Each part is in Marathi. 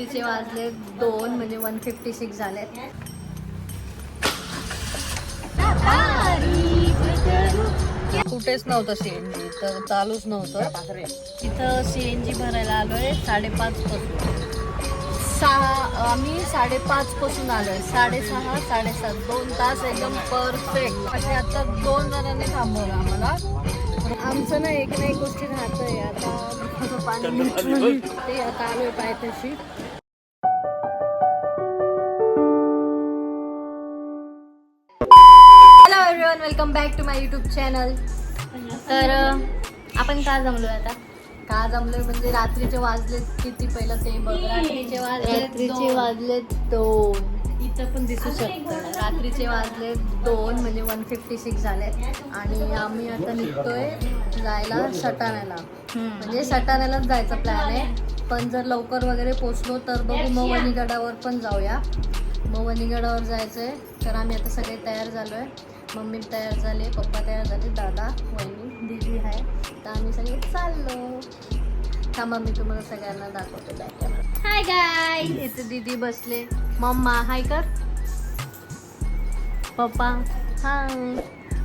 रात्रीचे वाजले 2 म्हणजे 1:56 झालेत. कुठेच नव्हतं सीएनजी, तर चालूच नव्हतं. इथं सीएनजी भरायला आलोय 5:30 पासून. आम्ही 5:30 पासून आलोय. 6:30 7:30 2 तास एकदम परफेक्ट. असे आता 2 जणांनी थांबवलं आम्हाला. आमचं ना एक गोष्टी राहतंय. आता पाणी ते आता आलोय पायथ्याशी. Hello everyone, welcome back to my YouTube channel. तर आपण का जमलोय आता? का जमलोय म्हणजे रात्रीचे वाजले किती पहिलं ते बघ. रात्रीचे वाजले 2. इथं पण दिसू शकतं. रात्रीचे वाजले 2 म्हणजे 1:56 झालेत. आणि आम्ही आता निघतोय जायला सटाण्याला. म्हणजे सटाण्यालाच जायचा प्लॅन आहे. पण जर लवकर वगैरे पोचलो तर बघू, मग वणीगडावर पण जाऊया. मग वणीगडावर जायचंय. तर आम्ही आता सगळे तयार झालोय. मम्मी तयार झाले, पप्पा तयार झाले, दादा, वहिनी, दीदी आहे. तर आम्ही सगळे चाललो. थांबा, मी तुम्हाला सगळ्यांना दाखवते बॅक कॅमेरा. हाय गाय, इथे दीदी बसले. मम्मा हाय कर. पप्पा हाय.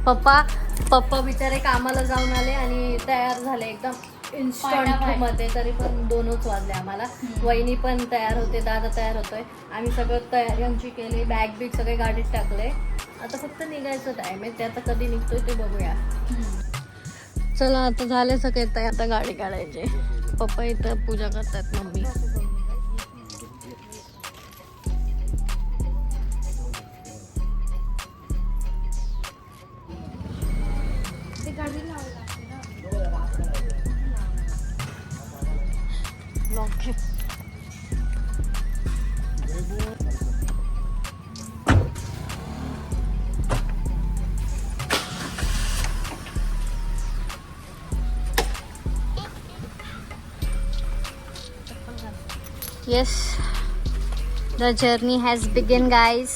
पप्पा बिचारे कामाला जाऊन आले आणि तयार झाले एकदम इन्स्टंट मध्ये. तरी पण 2च वाजले आम्हाला. वहिनी पण तयार होते, दादा तयार होतोय. आम्ही सगळं तयारी आमची केली. बॅग बिग सगळे गाडीत टाकले. आता फक्त निघायचं टाइम आहे. ते आता कधी निघतोय ते बघूया. चला, आता झाले सगळे तयार. आता गाडी काढायची. पप्पा इथं पूजा करतात, mummy. Yes, the journey has begun, guys.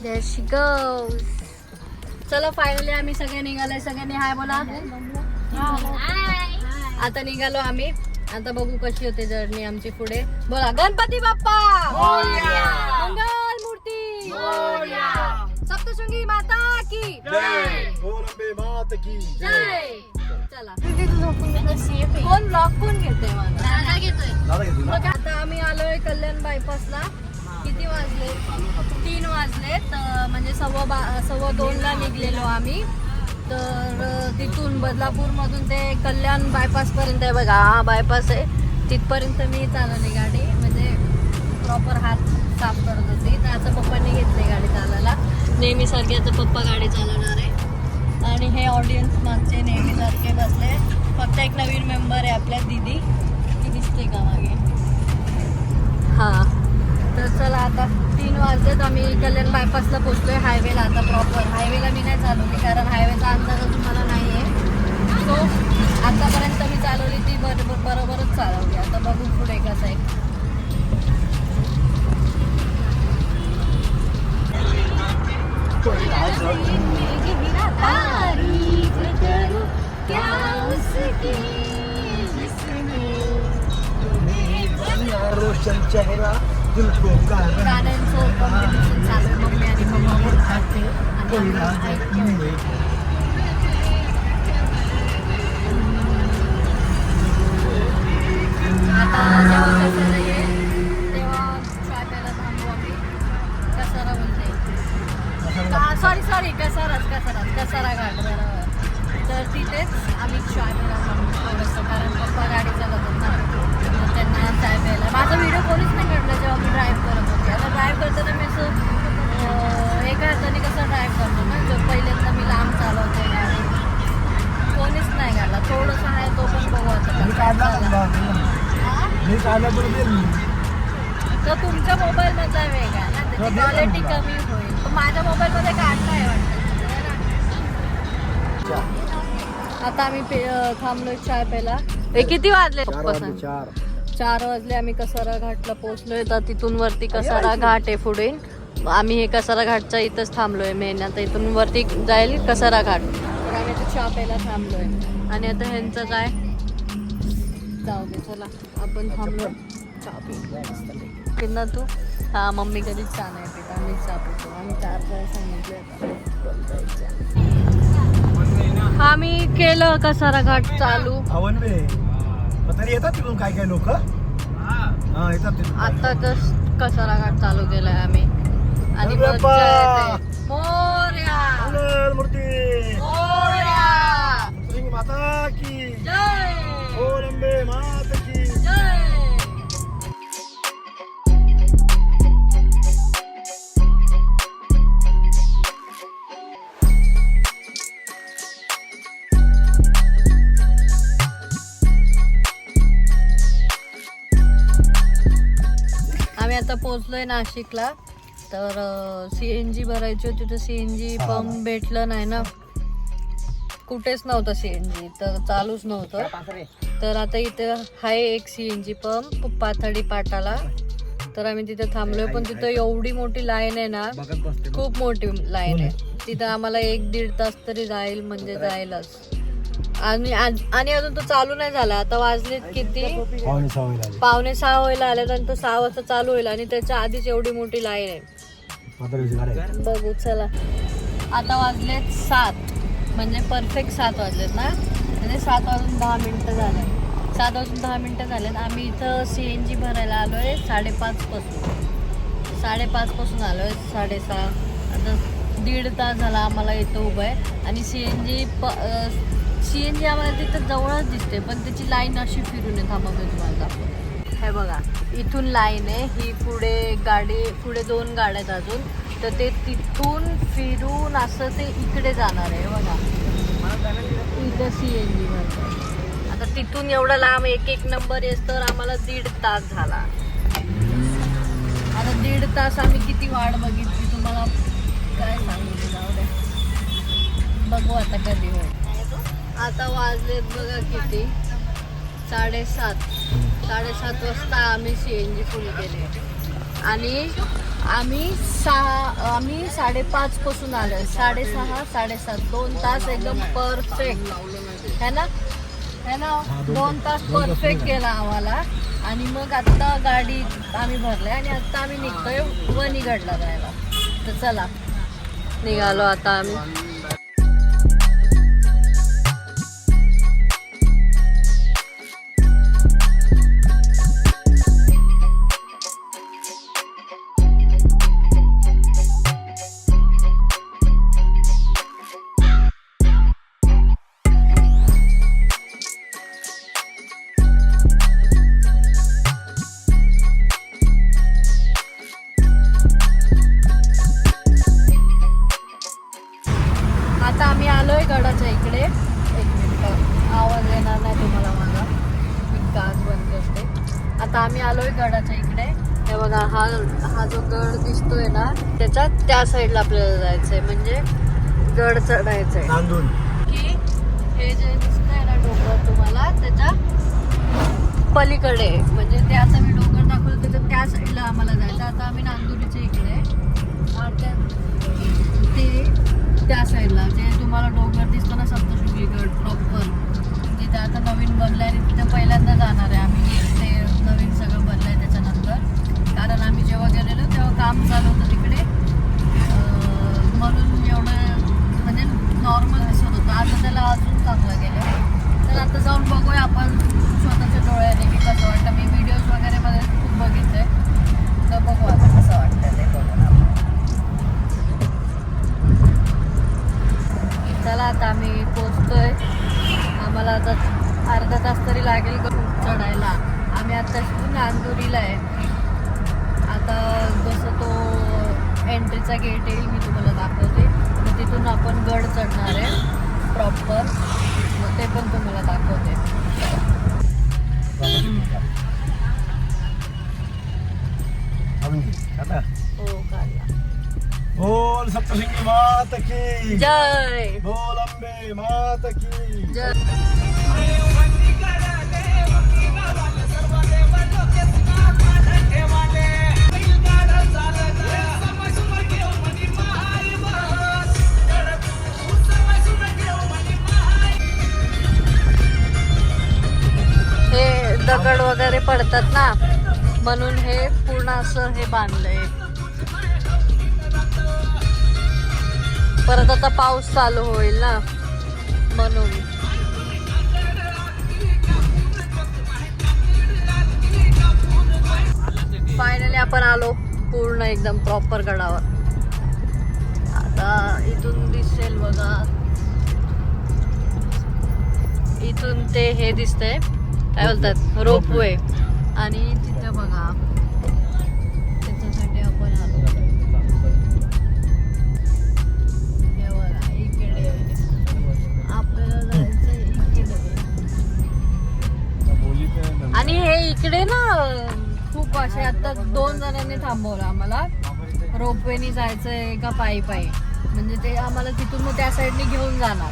There she goes. चलो, फायनली आम्ही सगळे निघालोय. सगळ्यांनी हाय बोला. आता निघालो आम्ही. आता बघू कशी होते जर्नी आमची पुढे. बोला, गणपती बाप्पा मंगल मूर्ती, सप्तशृंगी माता की जय, गोरंबे माता की जय. चला, कोण ब्लॉग कोण घेतोय? दादा घेतोय. आता आम्ही आलोय कल्याण बायपासला. किती वाजले? 3 वाजलेत. म्हणजे 2:15 निघलेलो आम्ही. तर तिथून बदलापूर मधून ते कल्याण बायपास पर्यंत आहे बघा. हा बायपास आहे. तिथपर्यंत मी चालवली गाडी. म्हणजे प्रॉपर हात साफ करत होती. तर आता पप्पांनी घेतली गाडी चालवायला. नेहमी सारखे पप्पा गाडी चालवणार आहे. आणि हे ऑडियन्स मागचे नेहमी सारखे बसले. फक्त एक नवीन मेंबर आहे आपल्या, दीदी. ती दिसते का मागे? हा. तर चला, आता 3 वाजलेत. आम्ही कल्याण बायपासला पोहोचलोय. हायवेला आता प्रॉपर. हायवेला मी नाही चालवली कारण हायवेचा अंदाज तुम्हाला नाही आहे. सो आतापर्यंत मी चालवली ती बरोबरच चालवली. आता बघू पुढे कसं आहे. रोशन चेहरा दिलको गाण्यांचं कॉम्पिटिशन चालू आहे. मम्मी आणि पप्पा आता जेव्हा कसारा येईल तेव्हा चाय प्यायला थांबू आम्ही. कसारा बोलते, सॉरी कसारा घाट बरोबर. तर तिथेच आम्ही चाय प्यायला थांबू थोडंसं. कारण पप्पा गाडी चालवतात ना, त्यांना चाय प्यायला. माझा व्हिडिओ कोणीच नाही काढला जेव्हा मी ड्राईव्ह करत होते. आता ड्राईव्ह करताना मी असं एका हाताने कसं ड्राईव्ह करतो ना, जर पहिल्यांदा मी लांब चालवते गाडी. कोणीच नाही काढला. थोडंसं आहे तो पण बघू तो तुमच्या मोबाईल मधला वेगळा ना, त्याची क्वालिटी कमी होईल. पण माझ्या मोबाईल मध्ये काढलाय वाटतं. आता आम्ही थांबलोय चाय प्यायला. किती वाजले? 4 वाजले. आम्ही कसारा घाटला पोहोचलोय. तर तिथून वरती कसारा घाट आहे पुढे. आम्ही हे कसारा घाटच्या इथंच थांबलोय मेन. आता इथून वरती जाईल कसारा घाट. तर आम्ही आता चहा प्यायला थांबलोय. आणि आता ह्यांचं काय जाऊ दे, चला आपण थांबलो चहा पिना. तू हा मम्मी कधीच चहा नाही पित, आम्ही चहा पितो. आम्ही 4 वेळा सांगितले. आम्ही केलं कसारा घाट चालू. तरी येतात तिथून काय काय लोक येतात. आता जस्ट कसारा घाट चालू केलाय आम्ही. आणि मज्जा येते. मोरया मूर्ती मोरया माता की जय, अंबे माता की जय. आम्ही आता पोहोचलोय नाशिकला. तर CNG भरायची होती तर CNG पंप भेटलं नाही ना, कुठेच नव्हतं CNG, तर चालूच नव्हतं. तर आता इथे आहे एक CNG पंप पाथडी पाटाला. तर आम्ही तिथे थांबलोय. पण तिथं एवढी मोठी लाईन आहे ना, खूप मोठी लाईन आहे तिथं. आम्हाला 1-1.5 तास तरी जाईल, म्हणजे जाईलच. आणि अजून तो चालू नाही झाला. आता वाजलेत किती, 5:45 व्हायला आले. नंतर 6 वाजता चालू होईल. आणि त्याच्या आधीच एवढी मोठी लाईन आहे. बघू चला. आता वाजलेत 7, म्हणजे परफेक्ट 7 वाजलेत ना, म्हणजे 7 वाजून 10 मिनिटं झाले. 7 वाजून 10 मिनिटं झालेत. आम्ही इथं CNG भरायला आलोय 5:30 पासून आलोय 6:30. आता 1.5 तास झाला आम्हाला इथं उभं आहे. आणि CNG आम्हाला तिथं जवळच दिसते, पण त्याची लाईन अशी फिरून आहे. थांबा मी तुम्हाला दाखवते. हे बघा, इथून लाईन आहे ही. पुढे 2 गाड्या आहेत अजून. तर ते तिथून फिरून असं ते इकडे जाणार आहे. बघा इथं CNG भरतं. आता तिथून एवढा लांब एक नंबर येस तर आम्हाला 1.5 तास झाला. आता 1.5 तास आम्ही किती वाट बघितली तुम्हाला काय सांगू. जाऊ द्या, बघू आता कधी होईल. आता वाजलेत बघा किती, 7:30 वाजता आम्ही CNG फुल केले. आणि आम्ही 5:30 पासून आलोय. 6:30 7:30 2 तास एकदम परफेक्ट है ना 2 तास परफेक्ट गेला आम्हाला. आणि मग आता गाडी आम्ही भरले आणि आता आम्ही निघतोय वणीगडला जायला. तर चला निघालो आता आम्ही. आता आम्ही आलोय गडाच्या इकडे. 1 मिनिट, आवाज येणार नाही तुम्हाला माझा, मी काच बंद करते. आता आम्ही आलोय गडाच्या इकडे. हे बघा, हा जो गड दिसतोय ना, त्याच्या त्या साईडला आपल्याला जायचंय, म्हणजे गड चढायचंय. की हे जे दिसतंय ना डोंगर तुम्हाला, त्याच्या पलीकडे, म्हणजे ते आता मी डोंगर दाखवतो त्याच्या त्या साईडला आम्हाला जायचं. आता आम्ही नांदुरीच्या इकडे, ते त्या साईडला जे तुम्हाला डोंगर दिसतो ना, सप्तशृंगी गड प्रॉपर, तिथे आता नवीन बनलं आहे. आणि तिथे पहिल्यांदा जाणार आहे आम्ही. ते नवीन सगळं बनलं आहे त्याच्यानंतर. कारण आम्ही जेव्हा गेलेलो तेव्हा काम चालू होतं तिकडे, म्हणून एवढं म्हणजे नॉर्मल दिसत होतं. आता त्याला अजून चांगलं गेलं. तर आता जाऊन बघूया आपण स्वतःच्या डोळ्याने की कसं वाटतं. मी व्हिडिओज वगैरे मध्ये खूप बघितले, तर बघू आता कसं वाटतं ते बघून आपण. चला आता आम्ही पोचतोय. आम्हाला आता अर्धा तास तरी लागेल चढायला. आम्ही आता नांदुरीला आहे. आता जसं तो एंट्रीचा गेट येईल मी तुम्हाला दाखवते. मग तिथून आपण गड चढणार आहे प्रॉपर, मग ते पण तुम्हाला दाखवते. हो काढला. बोल सप्तशृंगी माता की जय, बोल अंबे माता की जय. दगड वगैरे पडतात ना, म्हणून हे पूर्ण असं हे बांधलंय. परत आता पाऊस चालू होईल ना, म्हणून. फायनली आपण आलो पूर्ण एकदम प्रॉपर गडावर. आता इथून दिसेल बघा, इथून ते हे दिसतंय काय बोलतात रोपवे, आणि तिथे बघा त्याच्यासाठी आपण आलो. हे बघा इकडे आपल्याला जायचं इकडे. आणि हे इकडे ना खूप असे आता 2 जणांनी थांबवलं आम्हाला, रोपवेनी जायचंय का पायी पायी, म्हणजे ते आम्हाला तिथून मग त्या साईडने घेऊन जाणार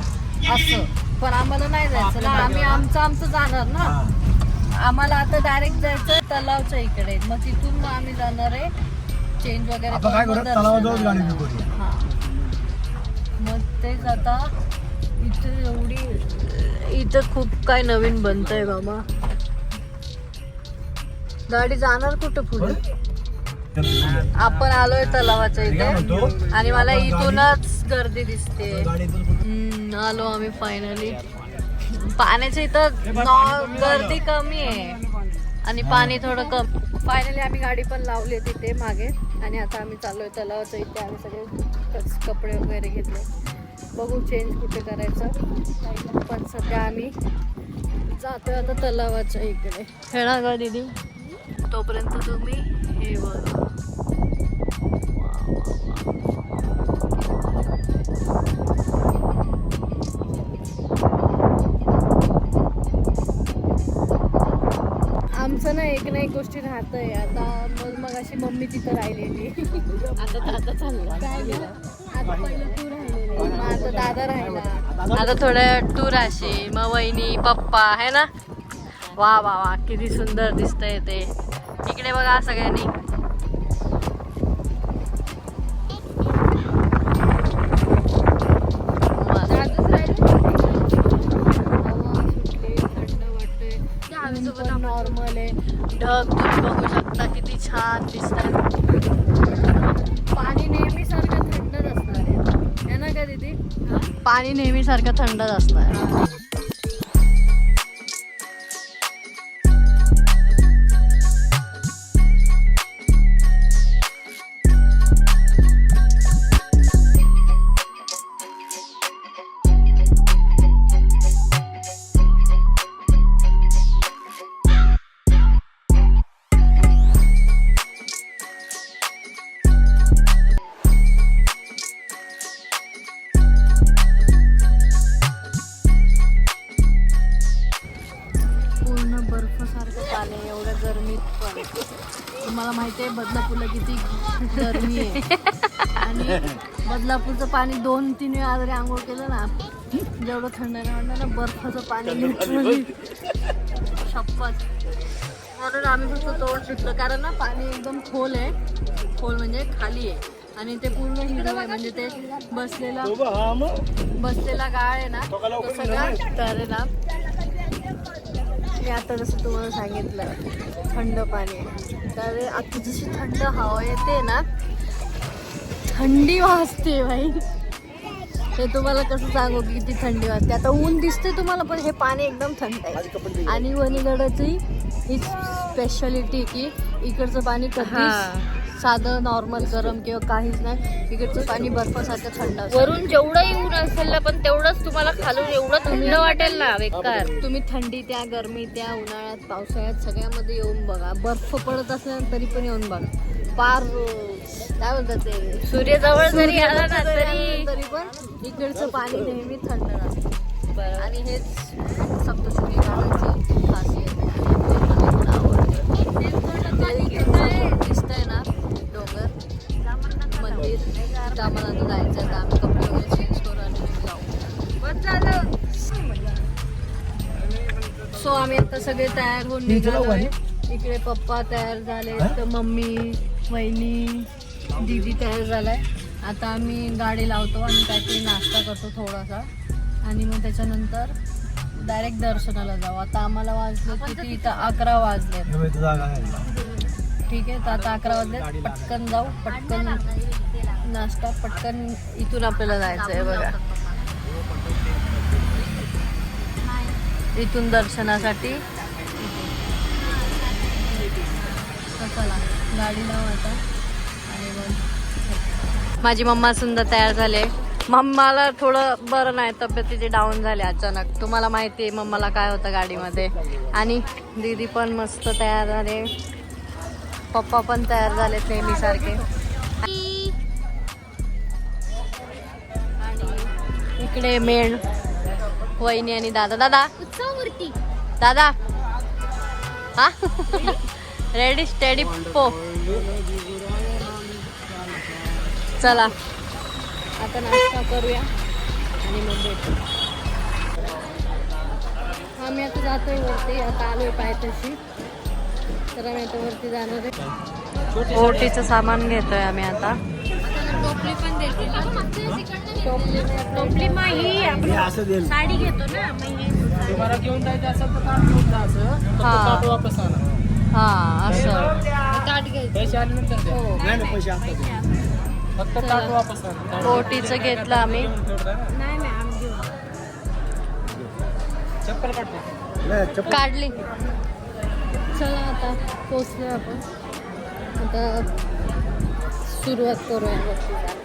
असं. पण आम्हाला नाही जायचं ना, आम्ही आमचं जाणार ना. आम्हाला आता डायरेक्ट जायचं तलावच्या इकडे, मग तिथून मग आम्ही जाणार आहे चेंज वगैरे. हा मग तेच आता इथं खूप काय नवीन बनतंय बाबा. गाडी जाणार कुठं पुढे. आपण आलोय तलावाच्या इथे आणि मला इथूनच गर्दी दिसते. आलो आम्ही फायनली. पाण्याच्या इथं गर्दी कमी आहे आणि पाणी थोडं कमी. फायनली आम्ही गाडी पण लावली तिथे मागे आणि आता आम्ही चाललोय तलावाच्या इथे. आम्ही सगळे कपडे वगैरे घेतले, बघू चेंज कुठे करायचं. पण सध्या आम्ही जातोय आता तलावाच्या इकडे. खेळा ग दीदी, तोपर्यंत तुम्ही हे बघा. आमचं ना एक गोष्टी राहतंय आता. मग अशी मम्मी तिथं राहिलेली, आता दादा चालला काय गेलं. आता पहिलं तू राहिलेली, मग आता दादा राहिला. आता थोडं टूर अशी, मग वहिनी पप्पा आहे ना. वा वा वा किती सुंदर दिसतंय ते. इकडे बघा सगळ्यांनी. नॉर्मल आहे. ढग तुम्ही बघू शकता किती छान दिसतात. पाणी नेहमी सारखं थंडच असणार आहे ना का दीदी. पाणी नेहमी सारखं थंडच असणार. तुम्हाला माहिती आहे बदलापूरला किती गरमी आहे आणि बदलापूरचं पाणी 2-3 वेळा जरी आंघोळ केलं ना, जेवढं थंड नाही वाटलं ना, बर्फाचं पाणी लिटरली शपथ. म्हणून आम्ही फक्त तोंड शिकलो, कारण ना पाणी एकदम खोल आहे. खोल म्हणजे खाली आहे आणि ते पूर्ण हिरवं आहे, म्हणजे ते बसलेला गाळ आहे ना तो सगळा. तर ना मी आता जसं तुम्हाला सांगितलं थंड पाणी आहे, तर आता जशी थंड हवा येते ना, थंडी वाजते भाई. ते तुम्हाला कसं सांगू की किती थंडी वाजते. आता ऊन दिसते तुम्हाला, पण हे पाणी एकदम थंड आहे. आणि वणीगडाची ही स्पेशालिटी की इकडचं पाणी कधीच साधं नॉर्मल गरम किंवा काहीच नाही. इकडचं पाणी बर्फासारखं थंड असतं. वरून जेवढं ऊन असेल ना, पण तेवढंच तुम्हाला खालून एवढं थंड वाटेल ना, बेकार. तुम्ही थंडी त्या गरमी त्या उन्हाळ्यात पावसाळ्यात सगळ्यामध्ये येऊन बघा. बर्फ पडत असल्या तरी पण येऊन बघा. पार काय बोलतात ते, सूर्य जवळ जरी आला ना तरी पण इकडचं पाणी नेहमी थंड असतं. आणि हेच सप्तशृंगी गडाची खासियत आहे. दिसतंय ना डोंगर मंदिर, तर आम्हाला आता जायचं आहे. तर आम्ही कपडे वगैरे चेंज करू आणि जाऊ. सो आम्ही आता सगळे तयार होऊन निघालोय. इकडे पप्पा तयार झाले, तर मम्मी, वहिनी, दीदी तयार झालाय. आता आम्ही गाडी लावतो आणि काहीतरी नाश्ता करतो थोडासा, आणि मग त्याच्यानंतर डायरेक्ट दर्शनाला जाऊ. आता आम्हाला वाजले किती इथं 11 वाजले. जागा आहे. ठीक आहे, तर आता 11 वाजले. पटकन जाऊ, पटकन नाश्ता, पटकन इथून आपल्याला जायचं आहे बघा. इथून दर्शनासाठी. तर चला गाडी लावू आता आणि मग. माझी मम्मा सुंदर तयार झाले. मम्माला थोडं बरं नाही, तब्येतीचे डाऊन झाले अचानक. तुम्हाला माहिती आहे मम्माला काय होतं गाडीमध्ये. आणि दीदी पण मस्त तयार झाले, पप्पा पण तयार झाले नेहमीसारखे. आणि इकडे मेण वहिनी आणि दादा. दादा उत्सवमूर्ती. दादा हा रेडी स्टेडी पो. चला आता नाश्ता करूया आणि मग भेटू. आम्ही आता जातोय वरती. आता आलोय पायथ्याशी, तर आम्ही आता वरती जाणार आहे. ओटीचं सामान घेतोय आम्ही आता. टोपली पण देते. टोपली मग ही आपण साडी घेतो ना, तुम्हाला घेऊन जायचं असेल तर ताट घेऊन जायचं. ताट वापस आणा. हा असं ताट घ्यायचं. पैसे आल्यानंतर द्या. नाही पैसे असतात. फक्त ताट वापस आणा. ओटीचं घेतलं आम्ही. नाही आम्ही घेऊ. चप्पल काढतो. काढली. चला आता पोचलोय आपण. आता सुरुवात करूया वरती जायला.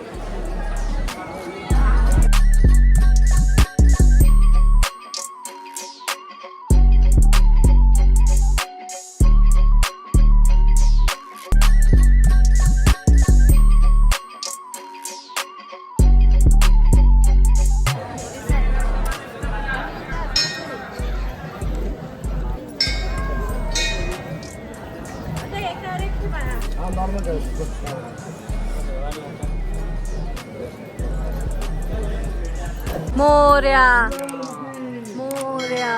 मोरया मोरया.